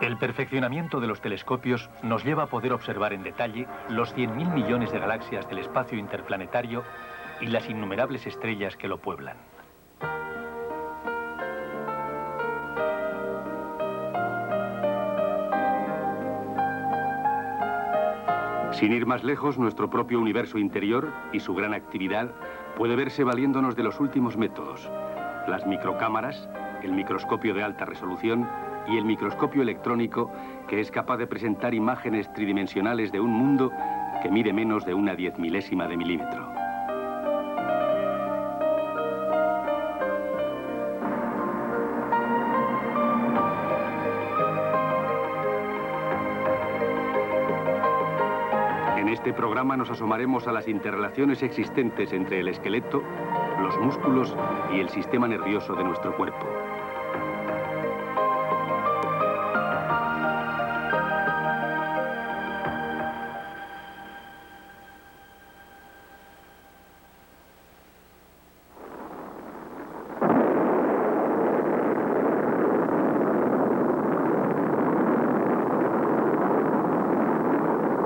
El perfeccionamiento de los telescopios nos lleva a poder observar en detalle los 100.000 millones de galaxias del espacio interplanetario y las innumerables estrellas que lo pueblan. Sin ir más lejos, nuestro propio universo interior y su gran actividad puede verse valiéndonos de los últimos métodos: las microcámaras, el microscopio de alta resolución y el microscopio electrónico, que es capaz de presentar imágenes tridimensionales de un mundo que mide menos de una 10.000ª de milímetro. En este programa nos asomaremos a las interrelaciones existentes entre el esqueleto, los músculos y el sistema nervioso de nuestro cuerpo.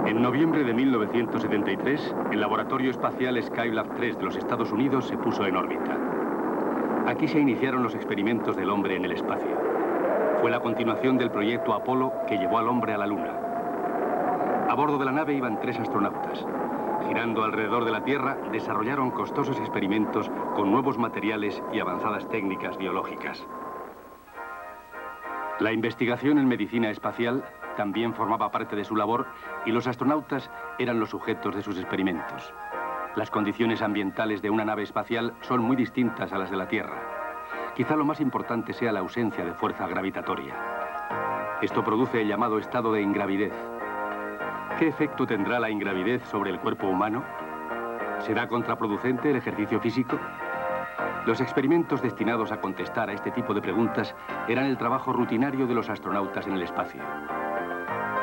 En noviembre de 1973, el laboratorio espacial Skylab 3 de los Estados Unidos se puso en órbita. Aquí se iniciaron los experimentos del hombre en el espacio. Fue la continuación del proyecto Apolo que llevó al hombre a la Luna. A bordo de la nave iban 3 astronautas. Girando alrededor de la Tierra, desarrollaron costosos experimentos con nuevos materiales y avanzadas técnicas biológicas. La investigación en medicina espacial también formaba parte de su labor y los astronautas eran los sujetos de sus experimentos. Las condiciones ambientales de una nave espacial son muy distintas a las de la Tierra. Quizá lo más importante sea la ausencia de fuerza gravitatoria. Esto produce el llamado estado de ingravidez. ¿Qué efecto tendrá la ingravidez sobre el cuerpo humano? ¿Será contraproducente el ejercicio físico? Los experimentos destinados a contestar a este tipo de preguntas eran el trabajo rutinario de los astronautas en el espacio.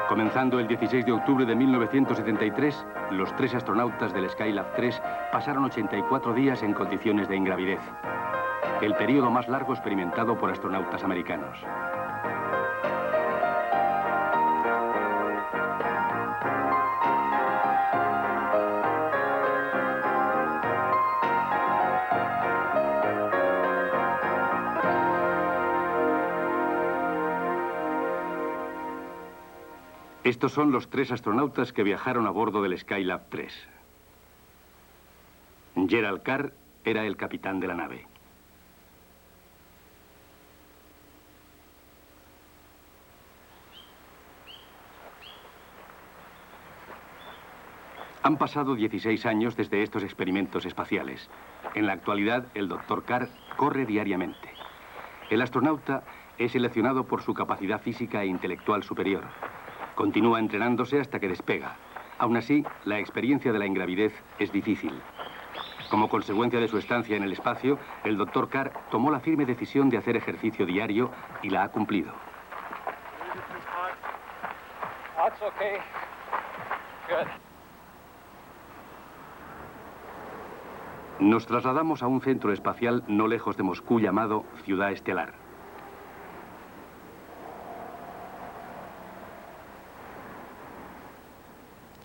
Comenzando el 16 de octubre de 1973, los 3 astronautas del Skylab 3 pasaron 84 días en condiciones de ingravidez, el periodo más largo experimentado por astronautas americanos. Estos son los 3 astronautas que viajaron a bordo del Skylab 3. Gerald Carr era el capitán de la nave. Han pasado 16 años desde estos experimentos espaciales. En la actualidad, el Dr. Carr corre diariamente. El astronauta es seleccionado por su capacidad física e intelectual superior. Continúa entrenándose hasta que despega. Aún así, la experiencia de la ingravidez es difícil. Como consecuencia de su estancia en el espacio, el Dr. Carr tomó la firme decisión de hacer ejercicio diario y la ha cumplido. Nos trasladamos a un centro espacial no lejos de Moscú llamado Ciudad Estelar.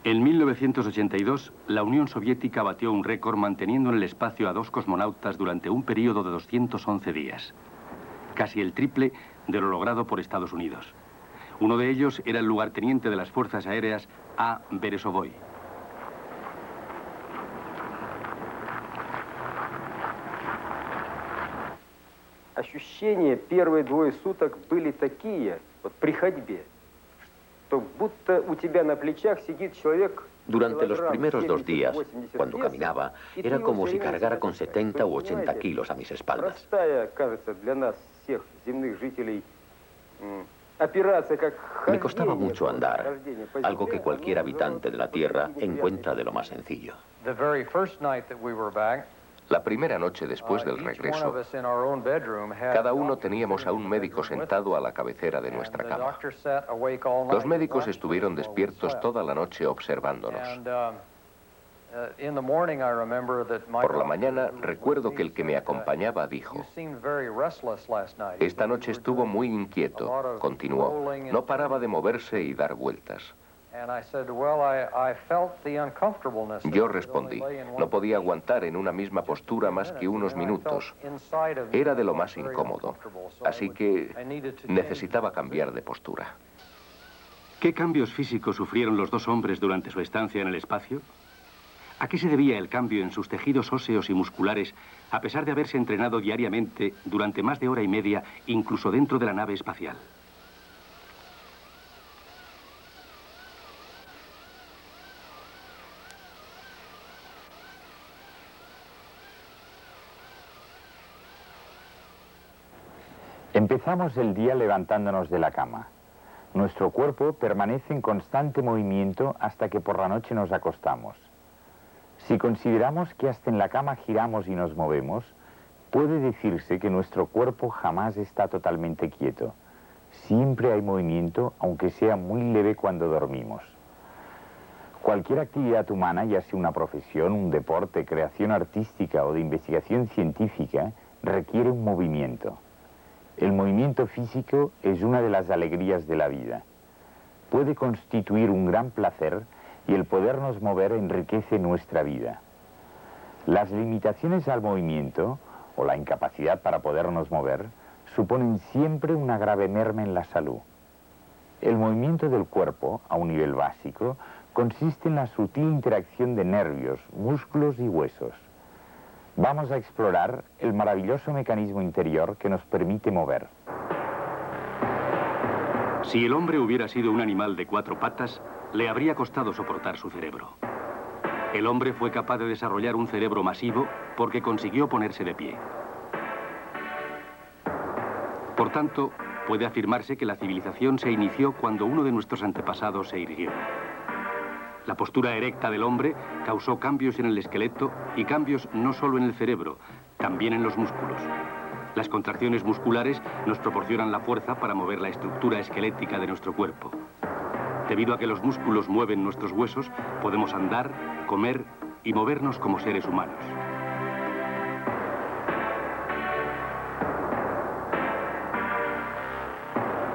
En 1982, la Unión Soviética batió un récord manteniendo en el espacio a 2 cosmonautas durante un periodo de 211 días. Casi el triple de lo logrado por Estados Unidos. Uno de ellos era el lugarteniente de las Fuerzas Aéreas A. Berezovoy. Ощущения первые 2 суток были такие, вот при ходьбе. Durante los primeros 2 días, cuando caminaba, era como si cargara con 70 u 80 kilos a mis espaldas. Me costaba mucho andar, algo que cualquier habitante de la Tierra encuentra de lo más sencillo. La primera noche después del regreso, cada uno teníamos a un médico sentado a la cabecera de nuestra cama. Los médicos estuvieron despiertos toda la noche observándonos. Por la mañana recuerdo que el que me acompañaba dijo: esta noche estuvo muy inquieto, continuó. No paraba de moverse y dar vueltas. Yo respondí, no podía aguantar en una misma postura más que unos minutos. Era de lo más incómodo, así que necesitaba cambiar de postura. ¿Qué cambios físicos sufrieron los dos hombres durante su estancia en el espacio? ¿A qué se debía el cambio en sus tejidos óseos y musculares, a pesar de haberse entrenado diariamente durante más de hora y media, incluso dentro de la nave espacial? Empezamos el día levantándonos de la cama. Nuestro cuerpo permanece en constante movimiento hasta que por la noche nos acostamos. Si consideramos que hasta en la cama giramos y nos movemos, puede decirse que nuestro cuerpo jamás está totalmente quieto. Siempre hay movimiento, aunque sea muy leve cuando dormimos. Cualquier actividad humana, ya sea una profesión, un deporte, creación artística o de investigación científica, requiere un movimiento. El movimiento físico es una de las alegrías de la vida. Puede constituir un gran placer y el podernos mover enriquece nuestra vida. Las limitaciones al movimiento, o la incapacidad para podernos mover, suponen siempre una grave merma en la salud. El movimiento del cuerpo, a un nivel básico, consiste en la sutil interacción de nervios, músculos y huesos. Vamos a explorar el maravilloso mecanismo interior que nos permite mover. Si el hombre hubiera sido un animal de 4 patas, le habría costado soportar su cerebro. El hombre fue capaz de desarrollar un cerebro masivo porque consiguió ponerse de pie. Por tanto, puede afirmarse que la civilización se inició cuando uno de nuestros antepasados se irguió. La postura erecta del hombre causó cambios en el esqueleto y cambios no solo en el cerebro, también en los músculos. Las contracciones musculares nos proporcionan la fuerza para mover la estructura esquelética de nuestro cuerpo. Debido a que los músculos mueven nuestros huesos, podemos andar, comer y movernos como seres humanos.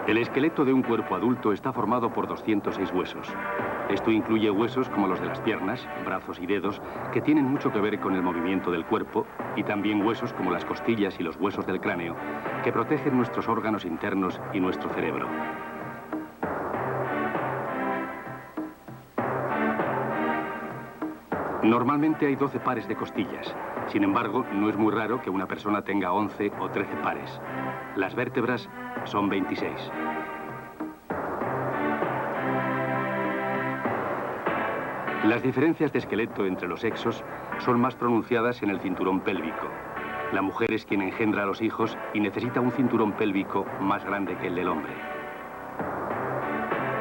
El esqueleto de un cuerpo adulto está formado por 206 huesos. Esto incluye huesos como los de las piernas, brazos y dedos, que tienen mucho que ver con el movimiento del cuerpo, y también huesos como las costillas y los huesos del cráneo, que protegen nuestros órganos internos y nuestro cerebro. Normalmente hay 12 pares de costillas. Sin embargo, no es muy raro que una persona tenga 11 o 13 pares. Las vértebras son 26. Las diferencias de esqueleto entre los sexos son más pronunciadas en el cinturón pélvico. La mujer es quien engendra a los hijos y necesita un cinturón pélvico más grande que el del hombre.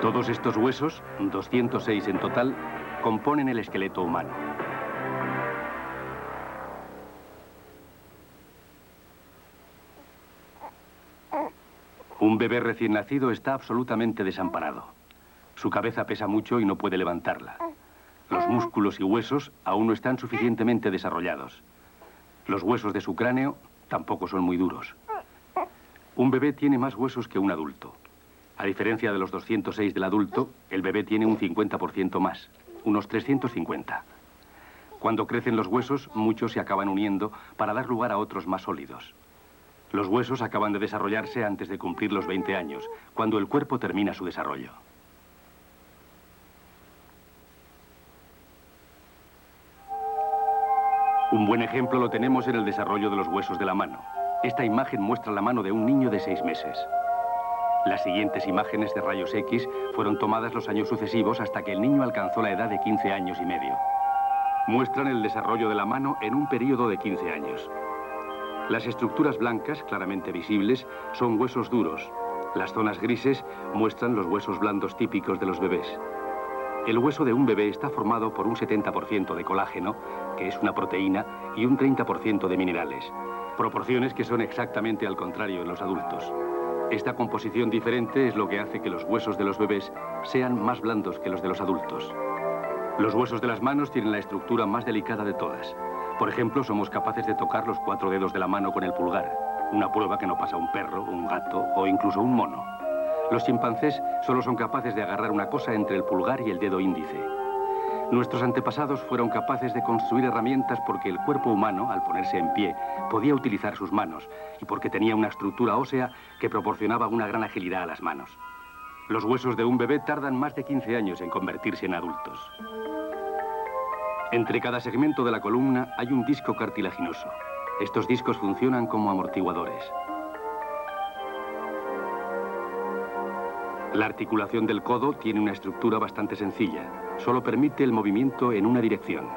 Todos estos huesos, 206 en total, componen el esqueleto humano. Un bebé recién nacido está absolutamente desamparado. Su cabeza pesa mucho y no puede levantarla. Los músculos y huesos aún no están suficientemente desarrollados. Los huesos de su cráneo tampoco son muy duros. Un bebé tiene más huesos que un adulto. A diferencia de los 206 del adulto, el bebé tiene un 50% más, unos 350. Cuando crecen los huesos, muchos se acaban uniendo para dar lugar a otros más sólidos. Los huesos acaban de desarrollarse antes de cumplir los 20 años, cuando el cuerpo termina su desarrollo. Un buen ejemplo lo tenemos en el desarrollo de los huesos de la mano. Esta imagen muestra la mano de un niño de 6 meses. Las siguientes imágenes de rayos X fueron tomadas los años sucesivos hasta que el niño alcanzó la edad de 15 años y medio. Muestran el desarrollo de la mano en un periodo de 15 años. Las estructuras blancas, claramente visibles, son huesos duros. Las zonas grises muestran los huesos blandos típicos de los bebés. El hueso de un bebé está formado por un 70% de colágeno, que es una proteína, y un 30% de minerales. Proporciones que son exactamente al contrario en los adultos. Esta composición diferente es lo que hace que los huesos de los bebés sean más blandos que los de los adultos. Los huesos de las manos tienen la estructura más delicada de todas. Por ejemplo, somos capaces de tocar los 4 dedos de la mano con el pulgar, una prueba que no pasa a un perro, un gato o incluso un mono. Los chimpancés solo son capaces de agarrar una cosa entre el pulgar y el dedo índice. Nuestros antepasados fueron capaces de construir herramientas porque el cuerpo humano, al ponerse en pie, podía utilizar sus manos y porque tenía una estructura ósea que proporcionaba una gran agilidad a las manos. Los huesos de un bebé tardan más de 15 años en convertirse en adultos. Entre cada segmento de la columna hay un disco cartilaginoso. Estos discos funcionan como amortiguadores. La articulación del codo tiene una estructura bastante sencilla. Solo permite el movimiento en una dirección.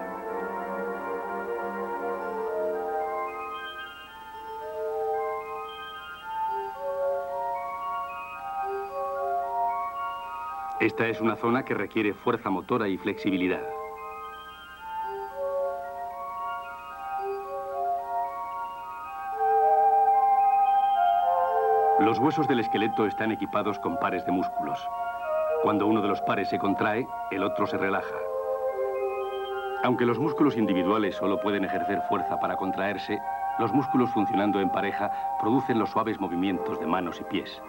Esta es una zona que requiere fuerza motora y flexibilidad. Los huesos del esqueleto están equipados con pares de músculos. Cuando uno de los pares se contrae, el otro se relaja. Aunque los músculos individuales solo pueden ejercer fuerza para contraerse, los músculos funcionando en pareja producen los suaves movimientos de manos y pies.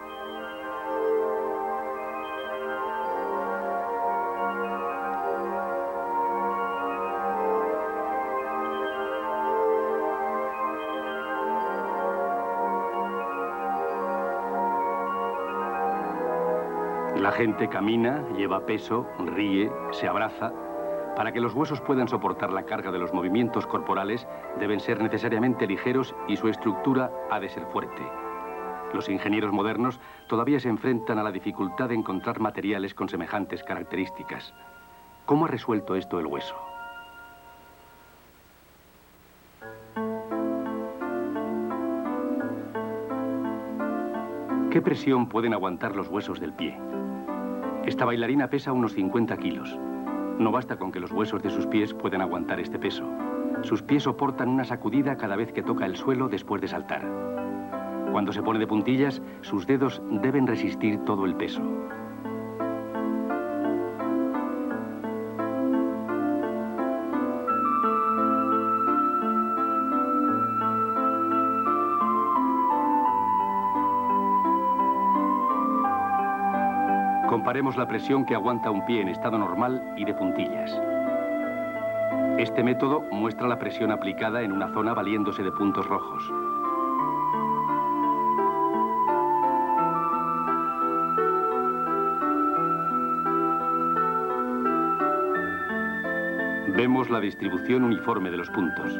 La gente camina, lleva peso, ríe, se abraza. Para que los huesos puedan soportar la carga de los movimientos corporales, deben ser necesariamente ligeros y su estructura ha de ser fuerte. Los ingenieros modernos todavía se enfrentan a la dificultad de encontrar materiales con semejantes características. ¿Cómo ha resuelto esto el hueso? ¿Qué presión pueden aguantar los huesos del pie? Esta bailarina pesa unos 50 kilos. No basta con que los huesos de sus pies puedan aguantar este peso. Sus pies soportan una sacudida cada vez que toca el suelo después de saltar. Cuando se pone de puntillas, sus dedos deben resistir todo el peso. Comparemos la presión que aguanta un pie en estado normal y de puntillas. Este método muestra la presión aplicada en una zona valiéndose de puntos rojos. Vemos la distribución uniforme de los puntos.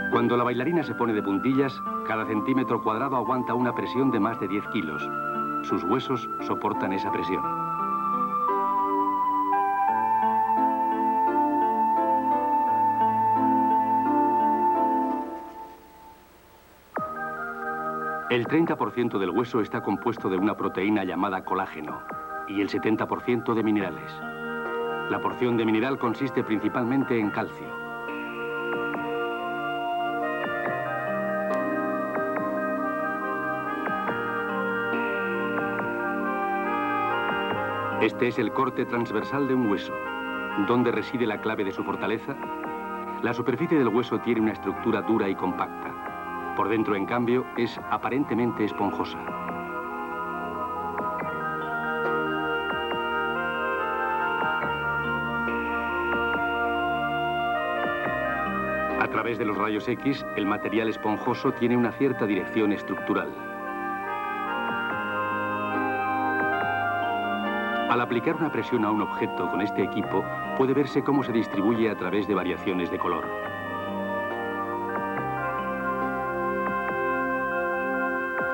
Cuando la bailarina se pone de puntillas, cada centímetro cuadrado aguanta una presión de más de 10 kilos. Sus huesos soportan esa presión. El 30% del hueso está compuesto de una proteína llamada colágeno y el 70% de minerales. La porción de mineral consiste principalmente en calcio. Este es el corte transversal de un hueso. ¿Dónde reside la clave de su fortaleza? La superficie del hueso tiene una estructura dura y compacta. Por dentro, en cambio, es aparentemente esponjosa. A través de los rayos X, el material esponjoso tiene una cierta dirección estructural. Al aplicar una presión a un objeto con este equipo, puede verse cómo se distribuye a través de variaciones de color.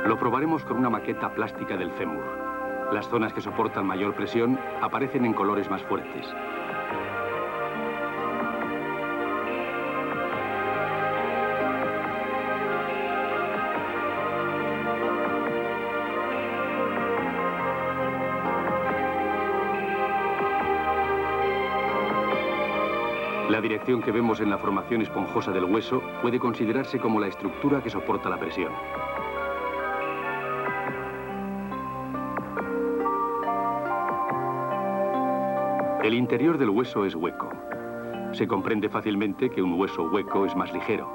Lo probaremos con una maqueta plástica del fémur. Las zonas que soportan mayor presión aparecen en colores más fuertes. La dirección que vemos en la formación esponjosa del hueso puede considerarse como la estructura que soporta la presión. El interior del hueso es hueco. Se comprende fácilmente que un hueso hueco es más ligero,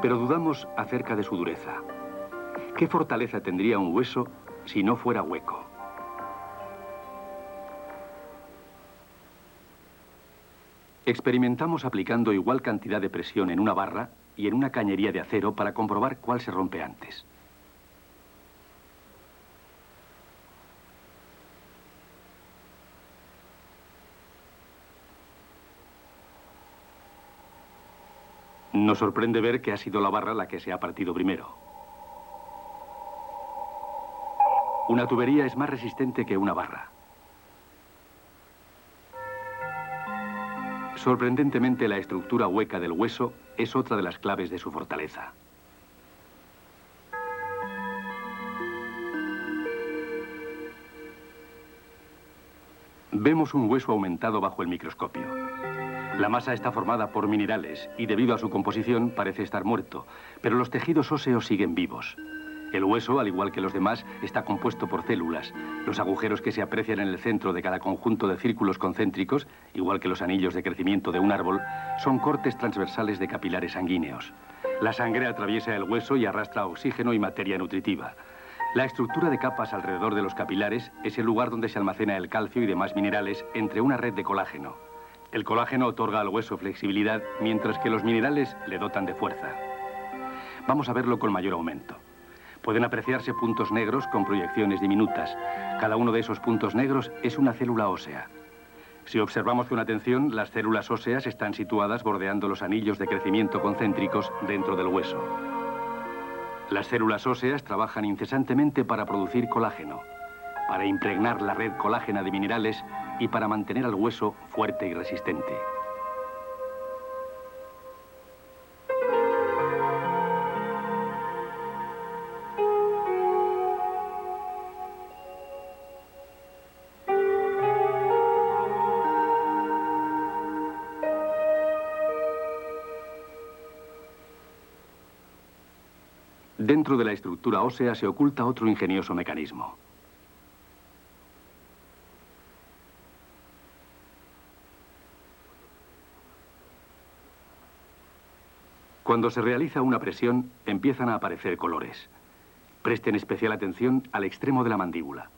pero dudamos acerca de su dureza. ¿Qué fortaleza tendría un hueso si no fuera hueco? Experimentamos aplicando igual cantidad de presión en una barra y en una cañería de acero para comprobar cuál se rompe antes. Nos sorprende ver que ha sido la barra la que se ha partido primero. Una tubería es más resistente que una barra. Sorprendentemente, la estructura hueca del hueso es otra de las claves de su fortaleza. Vemos un hueso aumentado bajo el microscopio. La masa está formada por minerales y debido a su composición parece estar muerto, pero los tejidos óseos siguen vivos. El hueso, al igual que los demás, está compuesto por células. Los agujeros que se aprecian en el centro de cada conjunto de círculos concéntricos, igual que los anillos de crecimiento de un árbol, son cortes transversales de capilares sanguíneos. La sangre atraviesa el hueso y arrastra oxígeno y materia nutritiva. La estructura de capas alrededor de los capilares es el lugar donde se almacena el calcio y demás minerales entre una red de colágeno. El colágeno otorga al hueso flexibilidad, mientras que los minerales le dotan de fuerza. Vamos a verlo con mayor aumento. Pueden apreciarse puntos negros con proyecciones diminutas. Cada uno de esos puntos negros es una célula ósea. Si observamos con atención, las células óseas están situadas bordeando los anillos de crecimiento concéntricos dentro del hueso. Las células óseas trabajan incesantemente para producir colágeno, para impregnar la red colágena de minerales y para mantener al hueso fuerte y resistente. Dentro de la estructura ósea se oculta otro ingenioso mecanismo. Cuando se realiza una presión, empiezan a aparecer colores. Presten especial atención al extremo de la mandíbula.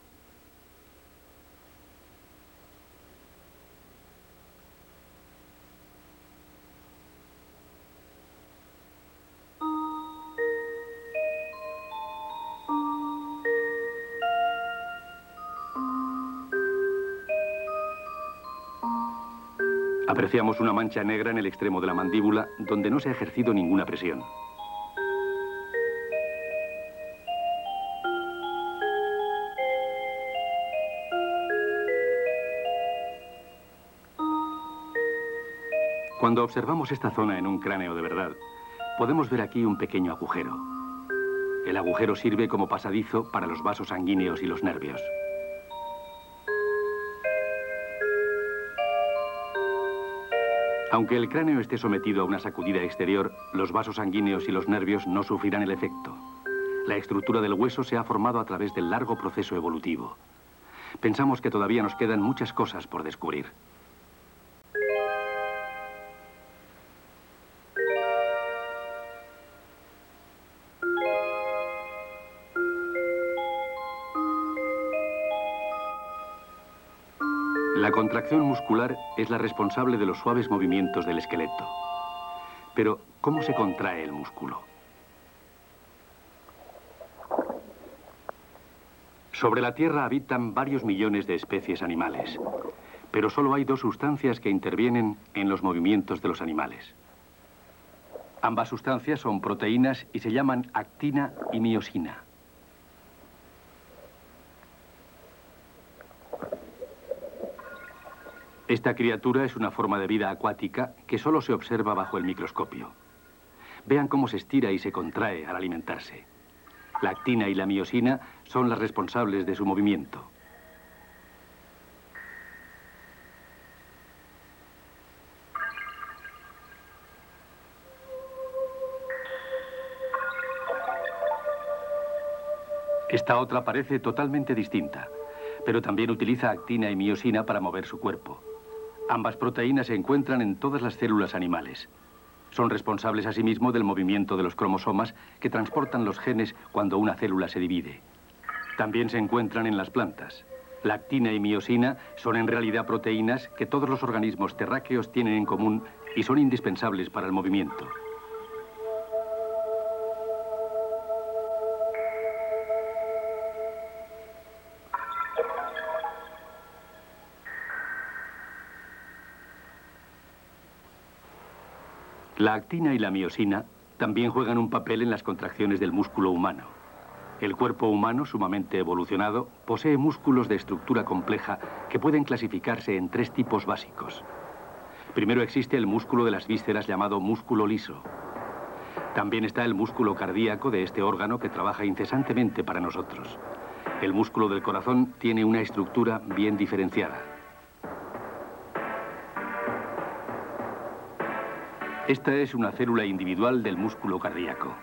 Apreciamos una mancha negra en el extremo de la mandíbula donde no se ha ejercido ninguna presión. Cuando observamos esta zona en un cráneo de verdad, podemos ver aquí un pequeño agujero. El agujero sirve como pasadizo para los vasos sanguíneos y los nervios. Aunque el cráneo esté sometido a una sacudida exterior, los vasos sanguíneos y los nervios no sufrirán el efecto. La estructura del hueso se ha formado a través del largo proceso evolutivo. Pensamos que todavía nos quedan muchas cosas por descubrir. La contracción muscular es la responsable de los suaves movimientos del esqueleto. Pero, ¿cómo se contrae el músculo? Sobre la Tierra habitan varios millones de especies animales, pero solo hay dos sustancias que intervienen en los movimientos de los animales. Ambas sustancias son proteínas y se llaman actina y miosina. Esta criatura es una forma de vida acuática que solo se observa bajo el microscopio. Vean cómo se estira y se contrae al alimentarse. La actina y la miosina son las responsables de su movimiento. Esta otra parece totalmente distinta, pero también utiliza actina y miosina para mover su cuerpo. Ambas proteínas se encuentran en todas las células animales. Son responsables asimismo del movimiento de los cromosomas que transportan los genes cuando una célula se divide. También se encuentran en las plantas. La actina y miosina son en realidad proteínas que todos los organismos terráqueos tienen en común y son indispensables para el movimiento. La actina y la miosina también juegan un papel en las contracciones del músculo humano. El cuerpo humano, sumamente evolucionado, posee músculos de estructura compleja que pueden clasificarse en 3 tipos básicos. Primero existe el músculo de las vísceras llamado músculo liso. También está el músculo cardíaco de este órgano que trabaja incesantemente para nosotros. El músculo del corazón tiene una estructura bien diferenciada. Esta es una célula individual del músculo cardíaco.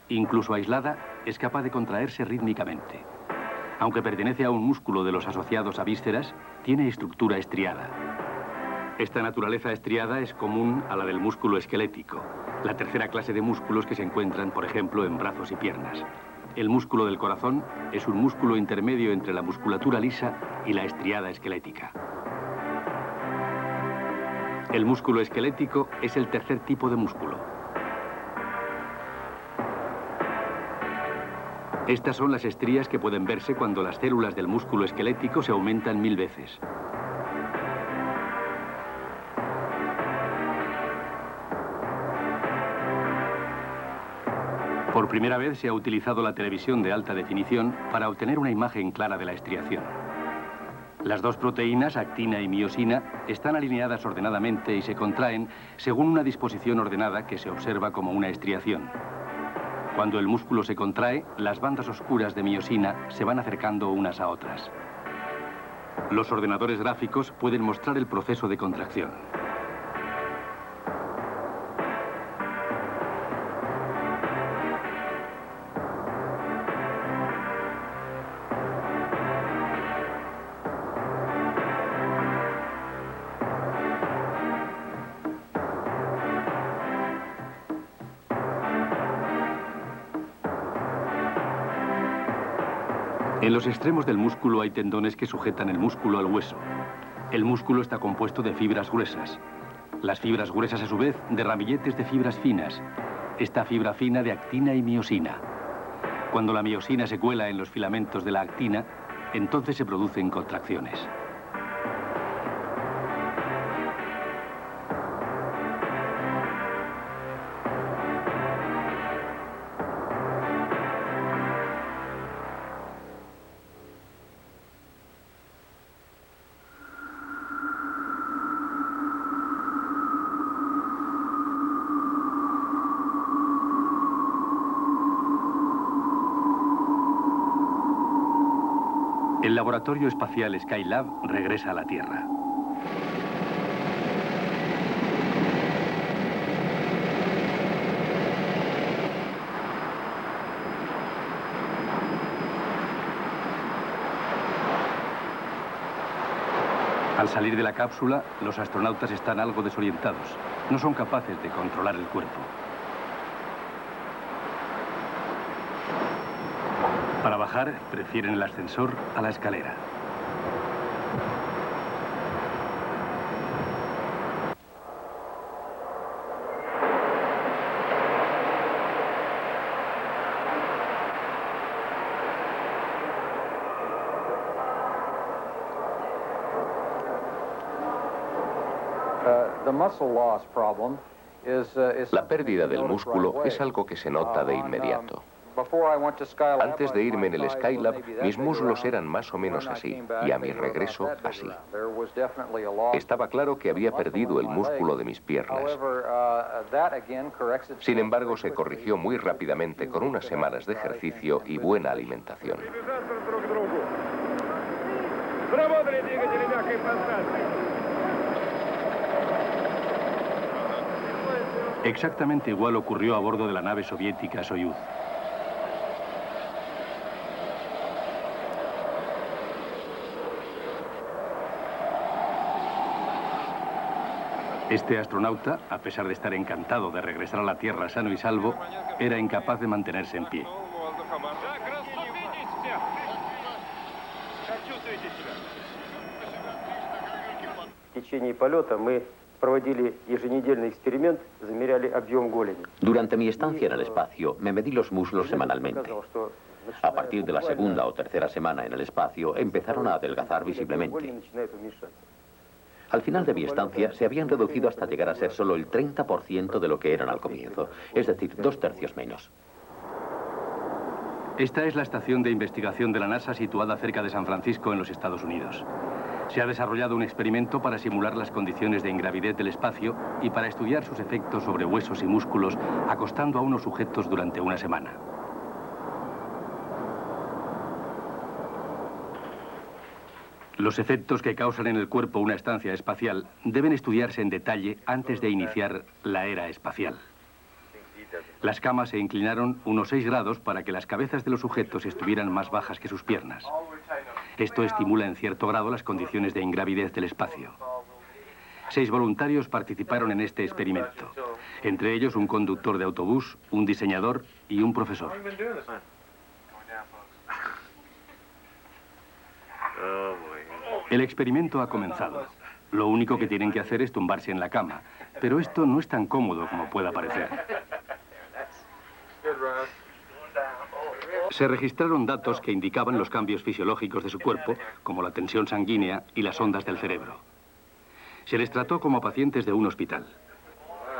Incluso aislada, es capaz de contraerse rítmicamente. Aunque pertenece a un músculo de los asociados a vísceras, tiene estructura estriada. Esta naturaleza estriada es común a la del músculo esquelético, la tercera clase de músculos que se encuentran, por ejemplo, en brazos y piernas. El músculo del corazón es un músculo intermedio entre la musculatura lisa y la estriada esquelética. El músculo esquelético es el tercer tipo de músculo. Estas son las estrías que pueden verse cuando las células del músculo esquelético se aumentan 1000 veces. Por primera vez se ha utilizado la televisión de alta definición para obtener una imagen clara de la estriación. Las 2 proteínas, actina y miosina, están alineadas ordenadamente y se contraen según una disposición ordenada que se observa como una estriación. Cuando el músculo se contrae, las bandas oscuras de miosina se van acercando unas a otras. Los ordenadores gráficos pueden mostrar el proceso de contracción. En los extremos del músculo hay tendones que sujetan el músculo al hueso. El músculo está compuesto de fibras gruesas. Las fibras gruesas, a su vez, de ramilletes de fibras finas. Esta fibra fina de actina y miosina. Cuando la miosina se cuela en los filamentos de la actina, entonces se producen contracciones. El laboratorio espacial Skylab regresa a la Tierra. Al salir de la cápsula, los astronautas están algo desorientados. No son capaces de controlar el cuerpo. Para bajar, prefieren el ascensor a la escalera. La pérdida del músculo es algo que se nota de inmediato. Antes de irme en el Skylab, mis muslos eran más o menos así, y a mi regreso, así. Estaba claro que había perdido el músculo de mis piernas. Sin embargo, se corrigió muy rápidamente con unas semanas de ejercicio y buena alimentación. Exactamente igual ocurrió a bordo de la nave soviética Soyuz. Este astronauta, a pesar de estar encantado de regresar a la Tierra sano y salvo, era incapaz de mantenerse en pie. В течение полета мы проводили еженедельный эксперимент, замеряли объем голени. Durante mi estancia en el espacio, me medí los muslos semanalmente. A partir de la segunda o tercera semana en el espacio, empezaron a adelgazar visiblemente. Al final de mi estancia, se habían reducido hasta llegar a ser solo el 30% de lo que eran al comienzo, es decir, 2/3 menos. Esta es la estación de investigación de la NASA situada cerca de San Francisco, en los Estados Unidos. Se ha desarrollado un experimento para simular las condiciones de ingravidez del espacio y para estudiar sus efectos sobre huesos y músculos, acostando a unos sujetos durante una semana. Los efectos que causan en el cuerpo una estancia espacial deben estudiarse en detalle antes de iniciar la era espacial. Las camas se inclinaron unos 6 grados para que las cabezas de los sujetos estuvieran más bajas que sus piernas. Esto estimula en cierto grado las condiciones de ingravidez del espacio. 6 voluntarios participaron en este experimento, entre ellos un conductor de autobús, un diseñador y un profesor. El experimento ha comenzado. Lo único que tienen que hacer es tumbarse en la cama, pero esto no es tan cómodo como pueda parecer. Se registraron datos que indicaban los cambios fisiológicos de su cuerpo, como la tensión sanguínea y las ondas del cerebro. Se les trató como pacientes de un hospital.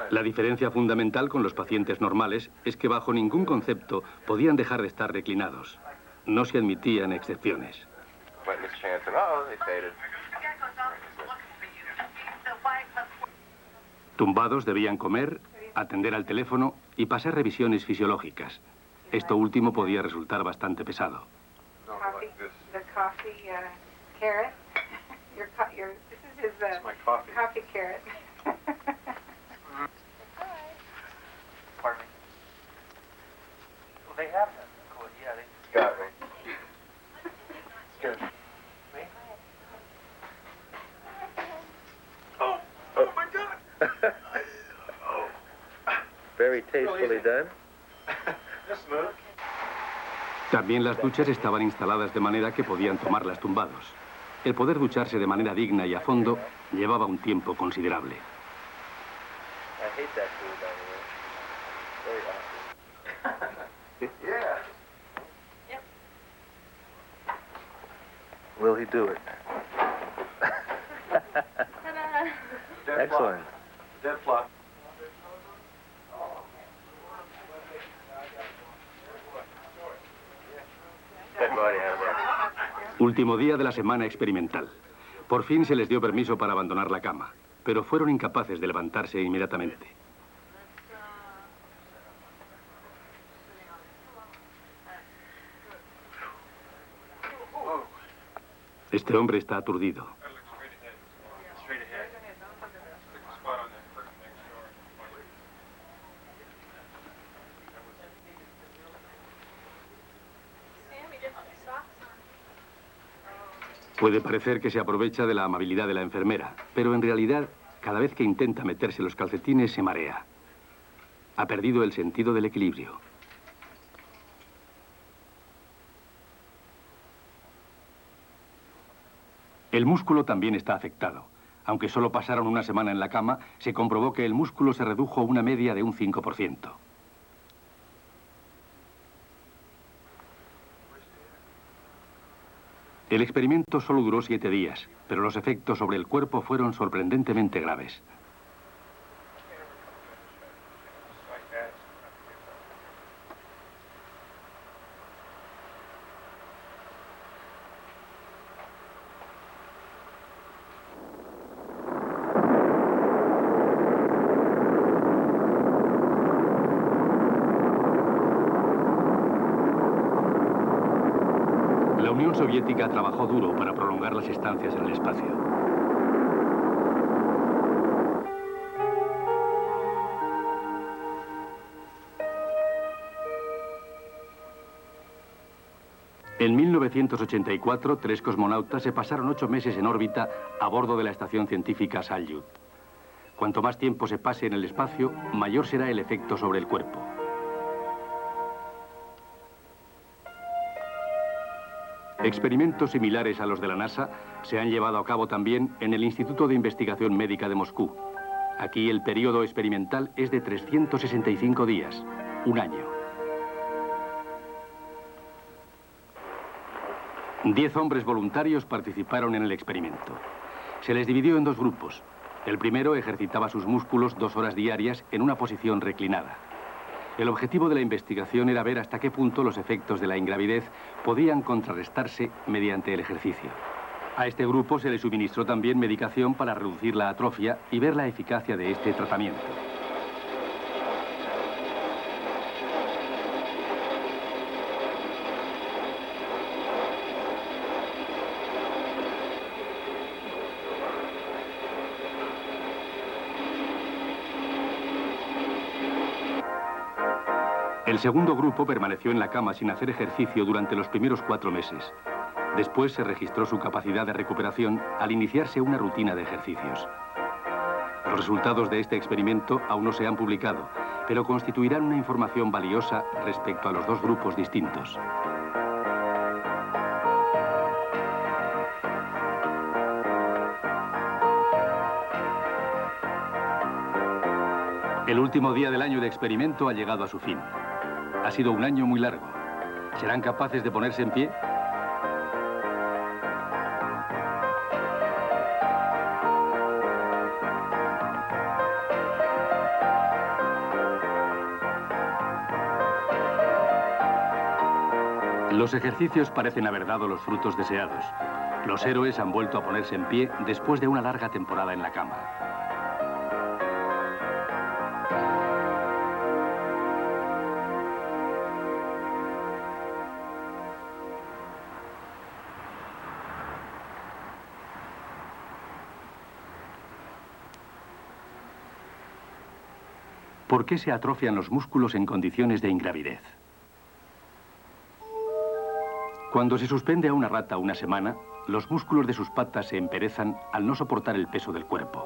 La diferencia fundamental con los pacientes normales es que bajo ningún concepto podían dejar de estar reclinados. No se admitían excepciones. Tumbados debían comer, atender al teléfono y pasar revisiones fisiológicas. Esto último podía resultar bastante pesado. Very tastefully done. También las duchas estaban instaladas de manera que podían tomarlas tumbados. El poder ducharse de manera digna y a fondo llevaba un tiempo considerable. Will he do it? Excellent. Último día de la semana experimental. Por fin se les dio permiso para abandonar la cama, pero fueron incapaces de levantarse inmediatamente. Este hombre está aturdido. Puede parecer que se aprovecha de la amabilidad de la enfermera, pero en realidad, cada vez que intenta meterse los calcetines, se marea. Ha perdido el sentido del equilibrio. El músculo también está afectado. Aunque solo pasaron una semana en la cama, se comprobó que el músculo se redujo una media de un 5%. El experimento solo duró 7 días, pero los efectos sobre el cuerpo fueron sorprendentemente graves. La Unión Soviética trabajó duro para prolongar las estancias en el espacio. En 1984, 3 cosmonautas se pasaron 8 meses en órbita a bordo de la estación científica Salyut. Cuanto más tiempo se pase en el espacio, mayor será el efecto sobre el cuerpo. Experimentos similares a los de la NASA se han llevado a cabo también en el Instituto de Investigación Médica de Moscú. Aquí el periodo experimental es de 365 días, un año. 10 hombres voluntarios participaron en el experimento. Se les dividió en dos grupos. El primero ejercitaba sus músculos 2 horas diarias en una posición reclinada. El objetivo de la investigación era ver hasta qué punto los efectos de la ingravidez podían contrarrestarse mediante el ejercicio. A este grupo se le suministró también medicación para reducir la atrofia y ver la eficacia de este tratamiento. El segundo grupo permaneció en la cama sin hacer ejercicio durante los primeros 4 meses. Después se registró su capacidad de recuperación al iniciarse una rutina de ejercicios. Los resultados de este experimento aún no se han publicado, pero constituirán una información valiosa respecto a los dos grupos distintos. El último día del año de experimento ha llegado a su fin. Ha sido un año muy largo. ¿Serán capaces de ponerse en pie? Los ejercicios parecen haber dado los frutos deseados. Los héroes han vuelto a ponerse en pie después de una larga temporada en la cama. ¿Por qué se atrofian los músculos en condiciones de ingravidez? Cuando se suspende a una rata una semana, los músculos de sus patas se emperezan al no soportar el peso del cuerpo.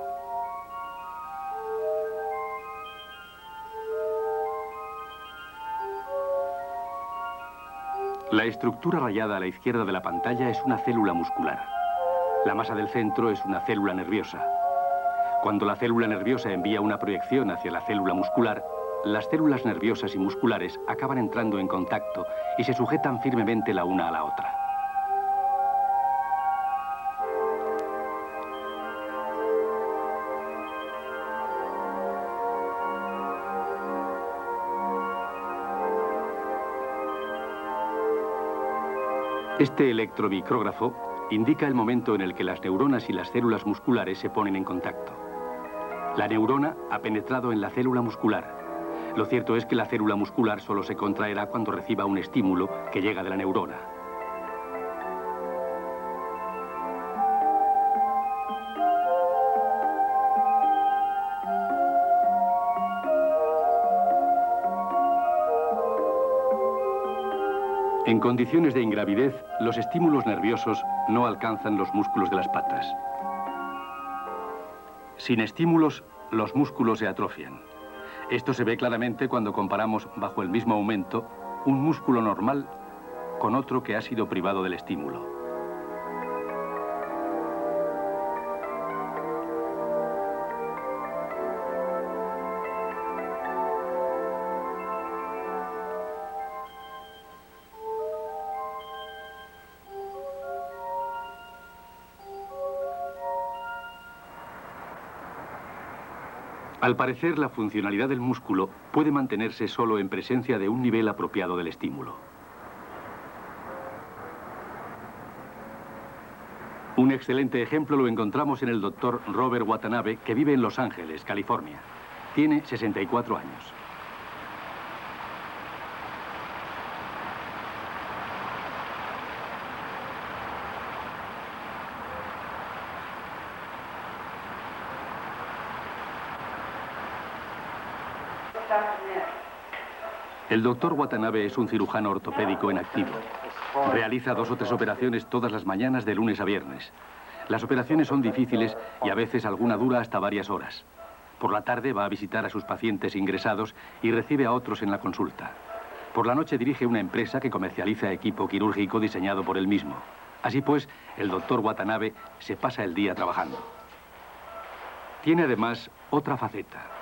La estructura rayada a la izquierda de la pantalla es una célula muscular. La masa del centro es una célula nerviosa. Cuando la célula nerviosa envía una proyección hacia la célula muscular, las células nerviosas y musculares acaban entrando en contacto y se sujetan firmemente la una a la otra. Este electromicrógrafo indica el momento en el que las neuronas y las células musculares se ponen en contacto. La neurona ha penetrado en la célula muscular. Lo cierto es que la célula muscular solo se contraerá cuando reciba un estímulo que llega de la neurona. En condiciones de ingravidez, los estímulos nerviosos no alcanzan los músculos de las patas. Sin estímulos, los músculos se atrofian. Esto se ve claramente cuando comparamos bajo el mismo aumento un músculo normal con otro que ha sido privado del estímulo. Al parecer, la funcionalidad del músculo puede mantenerse solo en presencia de un nivel apropiado del estímulo. Un excelente ejemplo lo encontramos en el doctor Robert Watanabe, que vive en Los Ángeles, California. Tiene 64 años. El doctor Watanabe es un cirujano ortopédico en activo. Realiza 2 o 3 operaciones todas las mañanas de lunes a viernes. Las operaciones son difíciles y a veces alguna dura hasta varias horas. Por la tarde va a visitar a sus pacientes ingresados y recibe a otros en la consulta. Por la noche dirige una empresa que comercializa equipo quirúrgico diseñado por él mismo. Así pues, el doctor Watanabe se pasa el día trabajando. Tiene además otra faceta.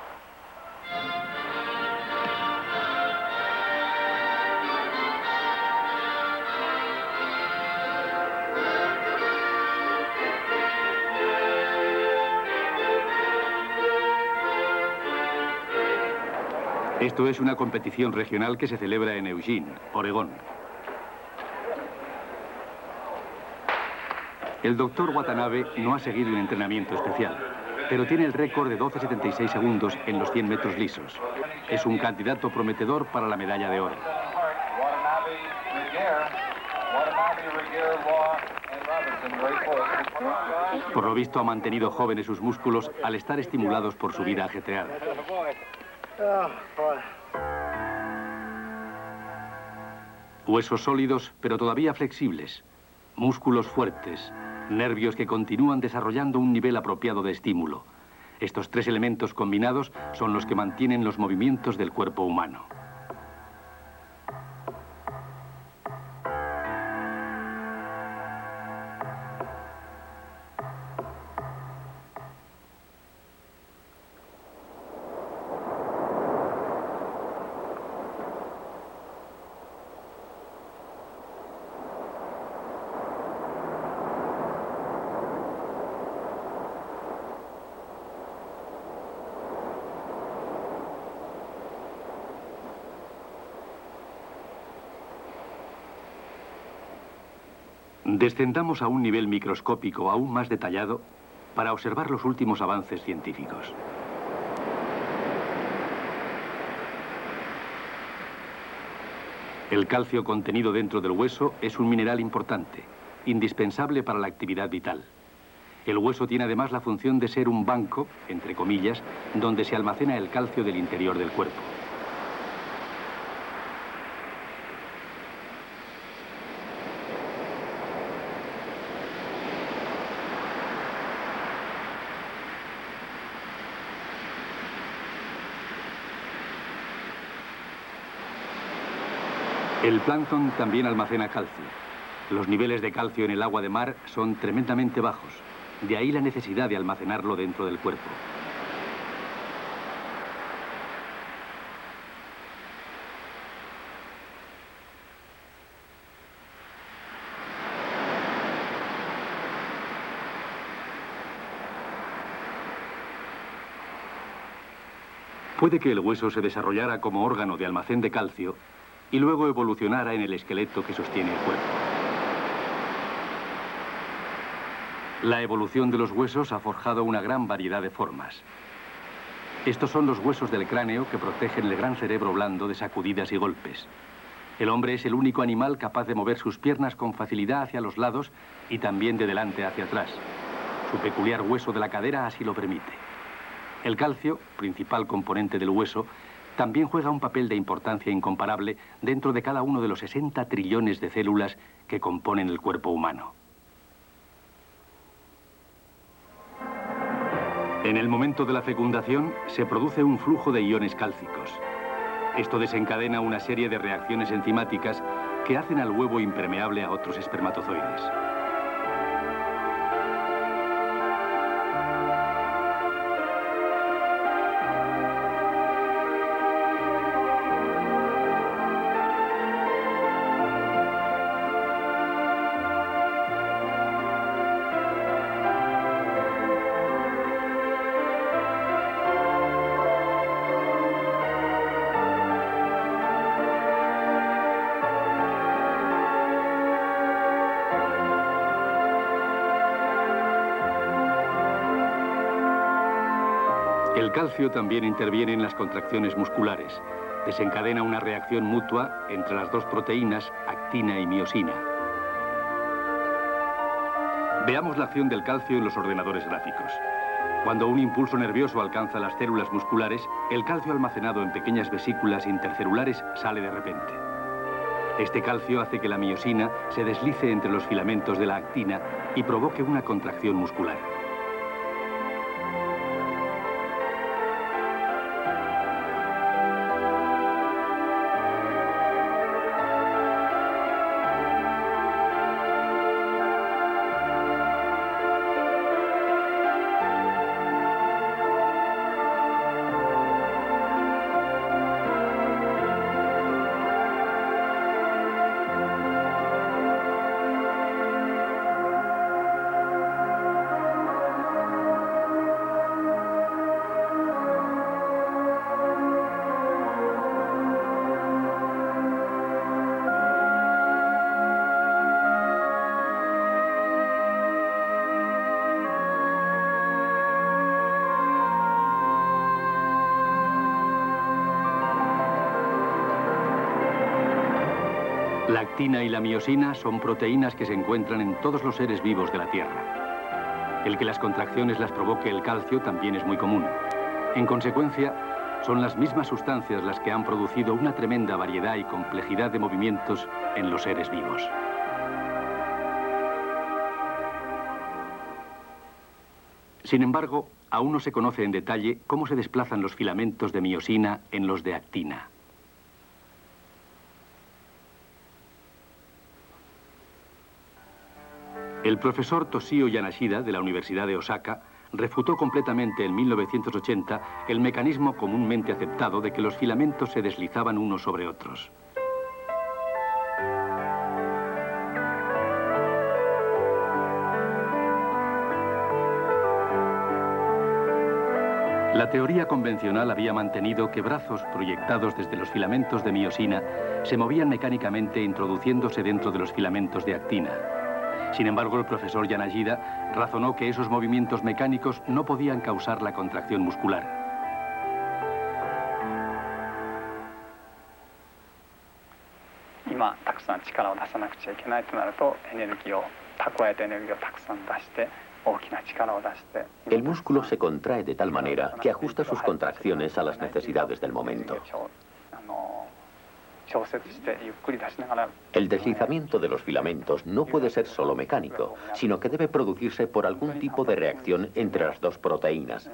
Esto es una competición regional que se celebra en Eugene, Oregón. El doctor Watanabe no ha seguido un entrenamiento especial, pero tiene el récord de 12,76 segundos en los 100 metros lisos. Es un candidato prometedor para la medalla de oro. Por lo visto ha mantenido jóvenes sus músculos al estar estimulados por su vida ajetreada. Huesos sólidos, pero todavía flexibles. Músculos fuertes. Nervios que continúan desarrollando un nivel apropiado de estímulo. Estos tres elementos combinados son los que mantienen los movimientos del cuerpo humano. Descendamos a un nivel microscópico aún más detallado para observar los últimos avances científicos. El calcio contenido dentro del hueso es un mineral importante, indispensable para la actividad vital. El hueso tiene además la función de ser un banco, entre comillas, donde se almacena el calcio del interior del cuerpo. El plancton también almacena calcio. Los niveles de calcio en el agua de mar son tremendamente bajos. De ahí la necesidad de almacenarlo dentro del cuerpo. Puede que el hueso se desarrollara como órgano de almacén de calcio y luego evolucionara en el esqueleto que sostiene el cuerpo. La evolución de los huesos ha forjado una gran variedad de formas. Estos son los huesos del cráneo que protegen el gran cerebro blando de sacudidas y golpes. El hombre es el único animal capaz de mover sus piernas con facilidad hacia los lados y también de delante hacia atrás. Su peculiar hueso de la cadera así lo permite. El calcio, principal componente del hueso, también juega un papel de importancia incomparable dentro de cada uno de los 60 trillones de células que componen el cuerpo humano. En el momento de la fecundación se produce un flujo de iones cálcicos. Esto desencadena una serie de reacciones enzimáticas que hacen al huevo impermeable a otros espermatozoides. El calcio también interviene en las contracciones musculares. Desencadena una reacción mutua entre las dos proteínas, actina y miosina. Veamos la acción del calcio en los ordenadores gráficos. Cuando un impulso nervioso alcanza las células musculares, el calcio almacenado en pequeñas vesículas intercelulares sale de repente. Este calcio hace que la miosina se deslice entre los filamentos de la actina y provoque una contracción muscular. La actina y la miosina son proteínas que se encuentran en todos los seres vivos de la Tierra. El que las contracciones las provoque el calcio también es muy común. En consecuencia, son las mismas sustancias las que han producido una tremenda variedad y complejidad de movimientos en los seres vivos. Sin embargo, aún no se conoce en detalle cómo se desplazan los filamentos de miosina en los de actina. El profesor Toshio Yanashida, de la Universidad de Osaka, refutó completamente en 1980 el mecanismo comúnmente aceptado de que los filamentos se deslizaban unos sobre otros. La teoría convencional había mantenido que brazos proyectados desde los filamentos de miosina se movían mecánicamente introduciéndose dentro de los filamentos de actina. Sin embargo, el profesor Yanashida razonó que esos movimientos mecánicos no podían causar la contracción muscular. El músculo se contrae de tal manera que ajusta sus contracciones a las necesidades del momento. El deslizamiento de los filamentos no puede ser solo mecánico, sino que debe producirse por algún tipo de reacción entre las dos proteínas.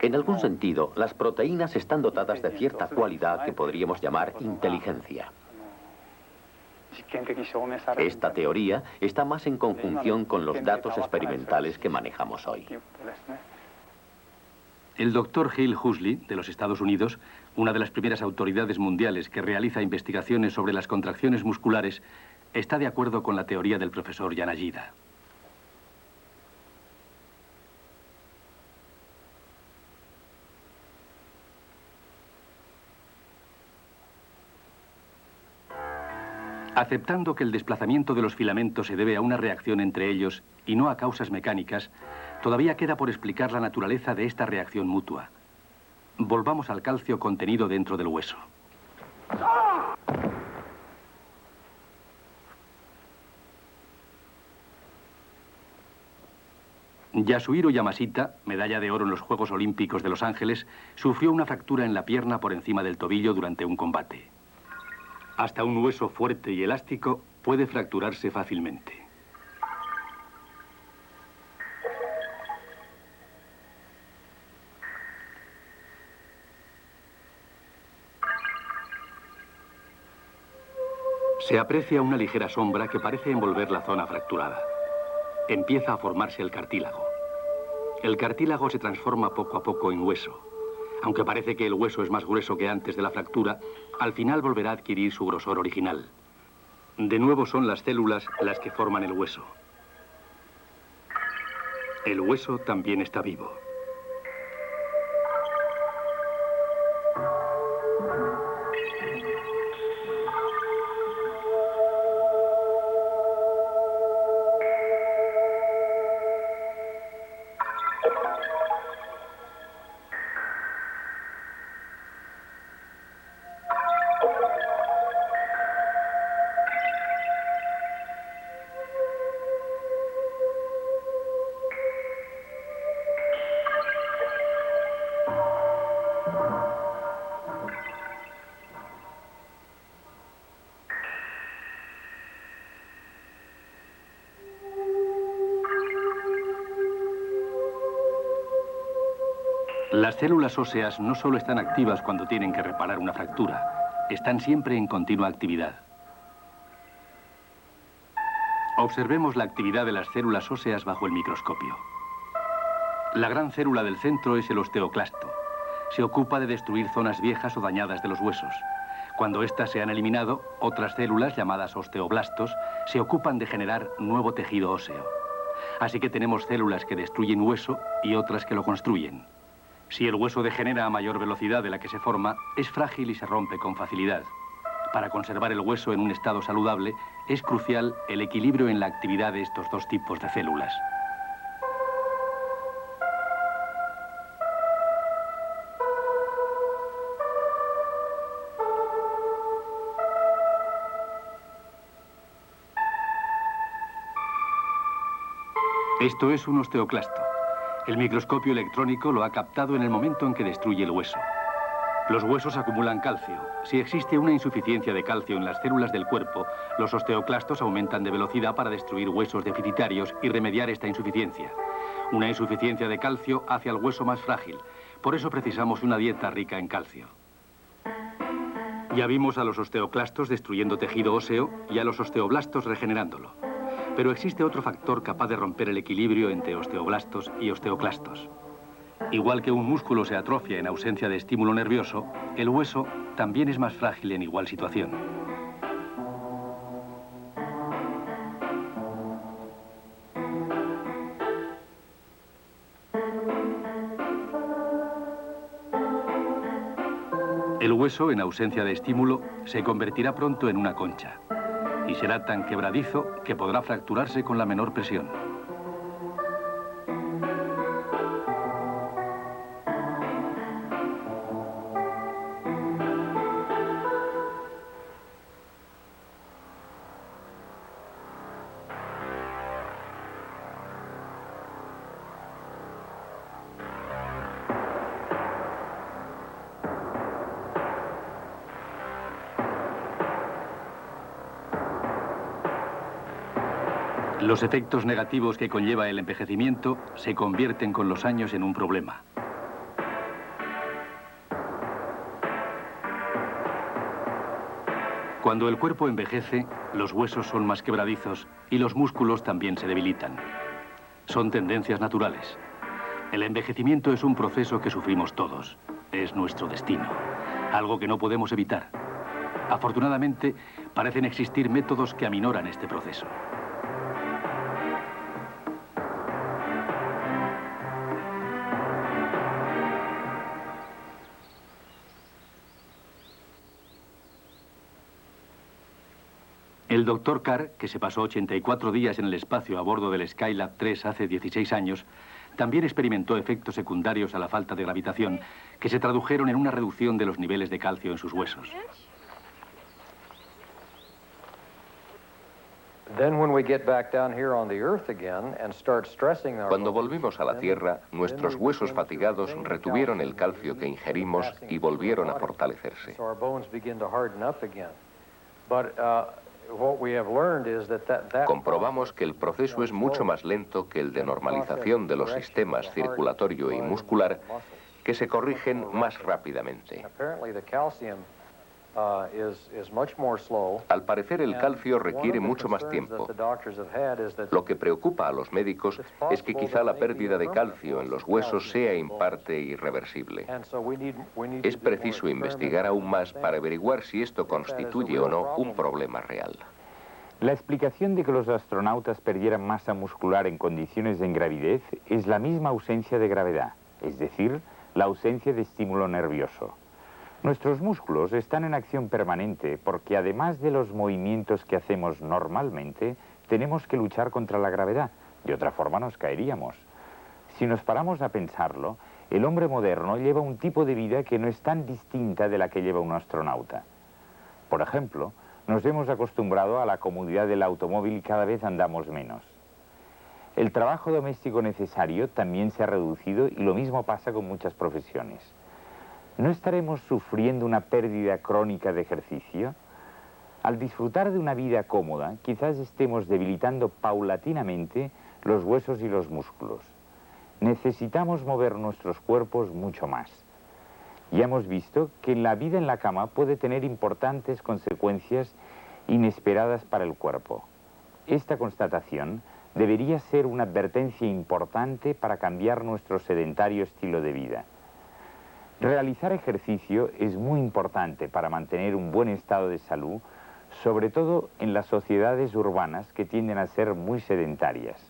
En algún sentido, las proteínas están dotadas de cierta cualidad que podríamos llamar inteligencia. Esta teoría está más en conjunción con los datos experimentales que manejamos hoy. El doctor Hale Huxley, de los Estados Unidos, una de las primeras autoridades mundiales que realiza investigaciones sobre las contracciones musculares, está de acuerdo con la teoría del profesor Yanashida. Aceptando que el desplazamiento de los filamentos se debe a una reacción entre ellos y no a causas mecánicas, todavía queda por explicar la naturaleza de esta reacción mutua. Volvamos al calcio contenido dentro del hueso. Yasuhiro Yamashita, medalla de oro en los Juegos Olímpicos de Los Ángeles, sufrió una fractura en la pierna por encima del tobillo durante un combate. Hasta un hueso fuerte y elástico puede fracturarse fácilmente. Se aprecia una ligera sombra que parece envolver la zona fracturada. Empieza a formarse el cartílago. El cartílago se transforma poco a poco en hueso. Aunque parece que el hueso es más grueso que antes de la fractura, al final volverá a adquirir su grosor original. De nuevo son las células las que forman el hueso. El hueso también está vivo. Las células óseas no solo están activas cuando tienen que reparar una fractura, están siempre en continua actividad. Observemos la actividad de las células óseas bajo el microscopio. La gran célula del centro es el osteoclasto. Se ocupa de destruir zonas viejas o dañadas de los huesos. Cuando éstas se han eliminado, otras células, llamadas osteoblastos, se ocupan de generar nuevo tejido óseo. Así que tenemos células que destruyen hueso y otras que lo construyen. Si el hueso degenera a mayor velocidad de la que se forma, es frágil y se rompe con facilidad. Para conservar el hueso en un estado saludable, es crucial el equilibrio en la actividad de estos dos tipos de células. Esto es un osteoclasto. El microscopio electrónico lo ha captado en el momento en que destruye el hueso. Los huesos acumulan calcio. Si existe una insuficiencia de calcio en las células del cuerpo, los osteoclastos aumentan de velocidad para destruir huesos deficitarios y remediar esta insuficiencia. Una insuficiencia de calcio hace al hueso más frágil. Por eso precisamos una dieta rica en calcio. Ya vimos a los osteoclastos destruyendo tejido óseo y a los osteoblastos regenerándolo. Pero existe otro factor capaz de romper el equilibrio entre osteoblastos y osteoclastos. Igual que un músculo se atrofia en ausencia de estímulo nervioso, el hueso también es más frágil en igual situación. El hueso, en ausencia de estímulo, se convertirá pronto en una concha y será tan quebradizo que podrá fracturarse con la menor presión. Los efectos negativos que conlleva el envejecimiento se convierten con los años en un problema. Cuando el cuerpo envejece, los huesos son más quebradizos y los músculos también se debilitan. Son tendencias naturales. El envejecimiento es un proceso que sufrimos todos. Es nuestro destino, algo que no podemos evitar. Afortunadamente, parecen existir métodos que aminoran este proceso. El Dr. Carr, que se pasó 84 días en el espacio a bordo del Skylab 3 hace 16 años, también experimentó efectos secundarios a la falta de gravitación que se tradujeron en una reducción de los niveles de calcio en sus huesos. Cuando volvimos a la Tierra, nuestros huesos fatigados retuvieron el calcio que ingerimos y volvieron a fortalecerse. Comprobamos que el proceso es mucho más lento que el de normalización de los sistemas circulatorio y muscular, que se corrigen más rápidamente. Al parecer, el calcio requiere mucho más tiempo. Lo que preocupa a los médicos es que quizá la pérdida de calcio en los huesos sea en parte irreversible. Es preciso investigar aún más para averiguar si esto constituye o no un problema real. La explicación de que los astronautas perdieran masa muscular en condiciones de ingravidez es la misma ausencia de gravedad, es decir, la ausencia de estímulo nervioso. Nuestros músculos están en acción permanente porque además de los movimientos que hacemos normalmente, tenemos que luchar contra la gravedad. De otra forma nos caeríamos. Si nos paramos a pensarlo, el hombre moderno lleva un tipo de vida que no es tan distinta de la que lleva un astronauta. Por ejemplo, nos hemos acostumbrado a la comodidad del automóvil y cada vez andamos menos. El trabajo doméstico necesario también se ha reducido y lo mismo pasa con muchas profesiones. ¿No estaremos sufriendo una pérdida crónica de ejercicio? Al disfrutar de una vida cómoda, quizás estemos debilitando paulatinamente los huesos y los músculos. Necesitamos mover nuestros cuerpos mucho más. Ya hemos visto que la vida en la cama puede tener importantes consecuencias inesperadas para el cuerpo. Esta constatación debería ser una advertencia importante para cambiar nuestro sedentario estilo de vida. Realizar ejercicio es muy importante para mantener un buen estado de salud, sobre todo en las sociedades urbanas que tienden a ser muy sedentarias.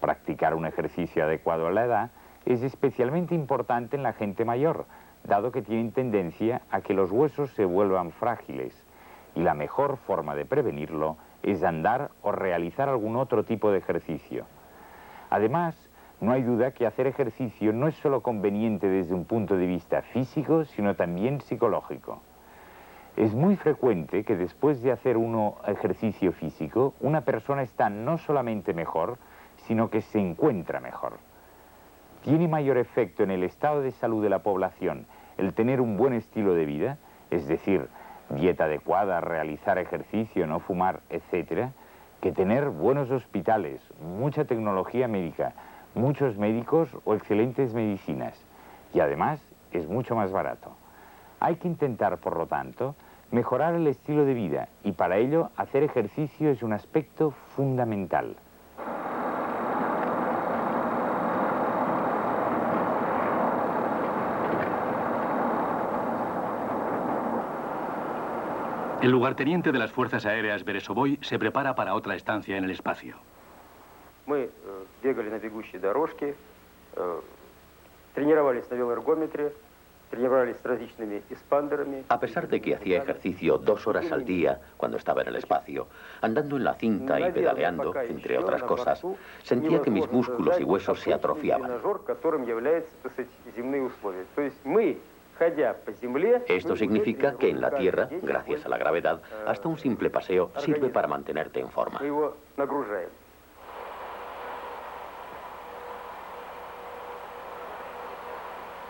Practicar un ejercicio adecuado a la edad es especialmente importante en la gente mayor, dado que tienen tendencia a que los huesos se vuelvan frágiles, y la mejor forma de prevenirlo es andar o realizar algún otro tipo de ejercicio. Además, no hay duda que hacer ejercicio no es solo conveniente desde un punto de vista físico, sino también psicológico. Es muy frecuente que después de hacer uno ejercicio físico, una persona está no solamente mejor, sino que se encuentra mejor. ¿Tiene mayor efecto en el estado de salud de la población el tener un buen estilo de vida, es decir, dieta adecuada, realizar ejercicio, no fumar, etcétera, que tener buenos hospitales, mucha tecnología médica, muchos médicos o excelentes medicinas? Y además es mucho más barato. Hay que intentar, por lo tanto, mejorar el estilo de vida y para ello hacer ejercicio es un aspecto fundamental. El lugarteniente de las Fuerzas Aéreas Beresovoy se prepara para otra estancia en el espacio. Мы бегали на бегущей дорожке, тренировались на велоэргометре, тренировались с различными эспандерами. A pesar de que hacía ejercicio 2 horas al día cuando estaba en el espacio, andando en la cinta y pedaleando, entre otras cosas, sentía que mis músculos y huesos se atrofiaban. Esto significa que en la Tierra, gracias a la gravedad, hasta un simple paseo sirve para mantenerte en forma.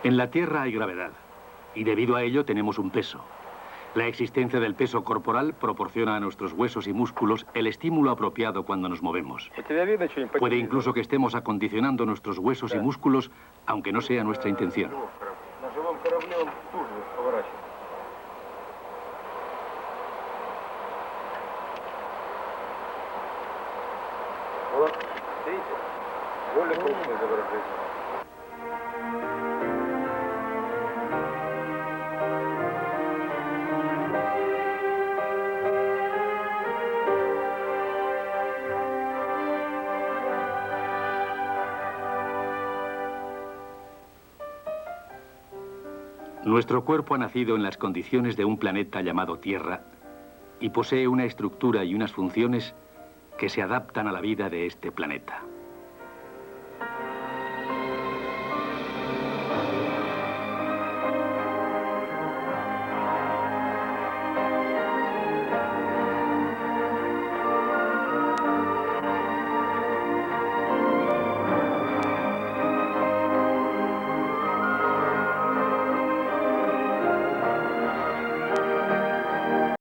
En la Tierra hay gravedad, y debido a ello tenemos un peso. La existencia del peso corporal proporciona a nuestros huesos y músculos el estímulo apropiado cuando nos movemos. Puede incluso que estemos acondicionando nuestros huesos y músculos, aunque no sea nuestra intención. Nuestro cuerpo ha nacido en las condiciones de un planeta llamado Tierra y posee una estructura y unas funciones que se adaptan a la vida de este planeta.